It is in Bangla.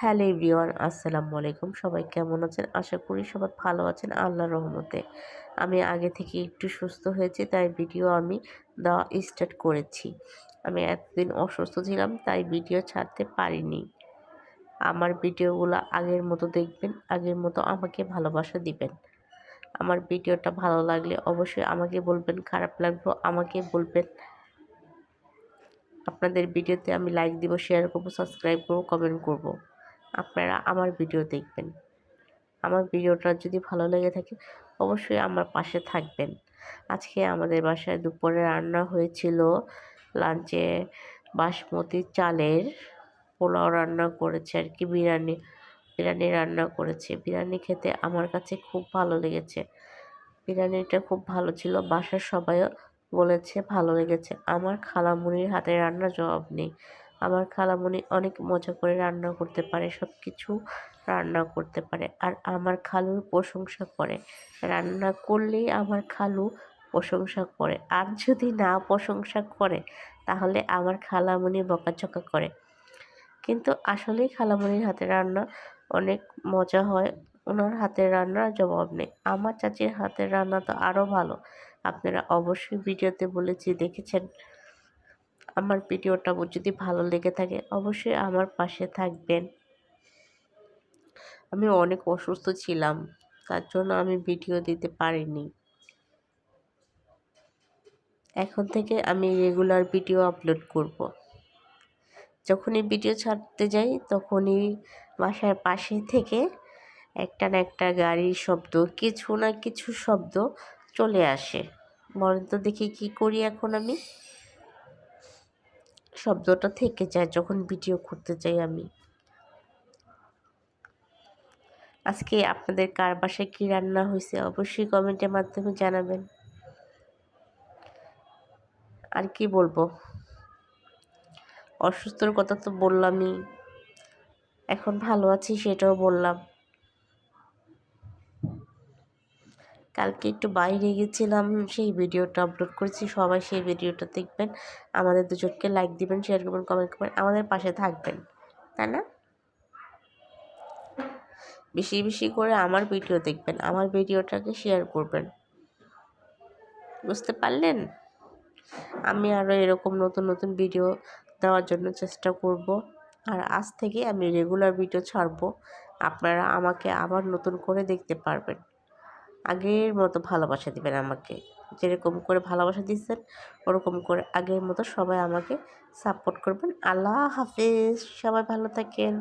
হ্যালো এভরিওয়ান, আসসালামু আলাইকুম। সবাই কেমন আছেন? আশা করি সবাই ভালো আছেন আল্লাহর রহমতে। আমি আগে থেকে একটু সুস্থ হয়েছি, তাই ভিডিও আমি দেওয়া স্টার্ট করেছি। আমি এতদিন অসুস্থ ছিলাম, তাই ভিডিও ছাড়তে পারিনি। আমার ভিডিওগুলো আগের মতো দেখবেন, আগের মতো আমাকে ভালোবাসা দিবেন। আমার ভিডিওটা ভালো লাগলে অবশ্যই আমাকে বলবেন, খারাপ লাগলেও আমাকে বলবেন। আপনাদের ভিডিওতে আমি লাইক দিব, শেয়ার করব, সাবস্ক্রাইব করব, কমেন্ট করব। আপনারা আমার ভিডিও দেখবেন। আমার ভিডিওটা যদি ভালো লেগে থাকে অবশ্যই আমার পাশে থাকবেন। আজকে আমাদের বাসায় দুপুরে রান্না হয়েছিল লাঞ্চে বাসমতি চালের পোলাও রান্না করেছে আর কি, বিরিয়ানি রান্না করেছে। বিরিয়ানি খেতে আমার কাছে খুব ভালো লেগেছে। বিরিয়ানিটা খুব ভালো ছিল, বাসার সবাইও বলেছে ভালো লেগেছে। আমার খালামণির হাতে রান্নার জবাব নেই। আমার খালামণি অনেক মজা করে রান্না করতে পারে, সব কিছু রান্না করতে পারে। আর আমার খালুর প্রশংসা করে, রান্না করলেই আমার খালু প্রশংসা করে। আর যদি না প্রশংসা করে তাহলে আমার খালামণি বকাঝকা করে। কিন্তু আসলেই খালামণির হাতের রান্না অনেক মজা হয়। ওনার হাতের রান্নার জবাব নেই। আমার চাচির হাতের রান্না তো আরও ভালো। আপনারা অবশ্যই ভিডিওতে বলেছি, দেখেছেন। আমার ভিডিওটা যদি ভালো লেগে থাকে অবশ্যই আমার পাশে থাকবেন। আমি অনেক অসুস্থ ছিলাম, তার জন্য আমি ভিডিও দিতে পারিনি। এখন থেকে আমি রেগুলার ভিডিও আপলোড করব। যখনই ভিডিও ছাড়তে যাই তখনই বাসার পাশে থেকে একটা না একটা গাড়ির শব্দ, কিছু না কিছু শব্দ চলে আসে। বলেন তো দেখি কি করি এখন আমি? শব্দটা থেকে যায় যখন ভিডিও করতে যাই আমি। আজকে আপনাদের কার বাসায় কী রান্না হয়েছে অবশ্যই কমেন্টের মাধ্যমে জানাবেন। আর কি বলবো, অসুস্থর কথা তো বললামই, এখন ভালো আছি সেটাও বললাম। কালকে একটু বাইরে গেছিলাম, সেই ভিডিওটা আপলোড করেছি। সবাই সেই ভিডিওটা দেখবেন, আমাদের দুজনকে লাইক দিবেন, শেয়ার করবেন, কমেন্ট করবেন, আমাদের পাশে থাকবেন, তাই না? বেশি বেশি করে আমার ভিডিও দেখবেন, আমার ভিডিওটাকে শেয়ার করবেন। বুঝতে পারলেন? আমি আরও এরকম নতুন নতুন ভিডিও দেওয়ার জন্য চেষ্টা করব। আর আজ থেকে আমি রেগুলার ভিডিও ছাড়বো। আপনারা আমাকে আবার নতুন করে দেখতে পারবেন। আগের মতো ভালোবাসা দিবেন আমাকে। যেরকম করে ভালোবাসা দিচ্ছেন ওরকম করে আগের মতো সবাই আমাকে সাপোর্ট করবেন। আল্লাহ হাফেজ, সবাই ভালো থাকেন।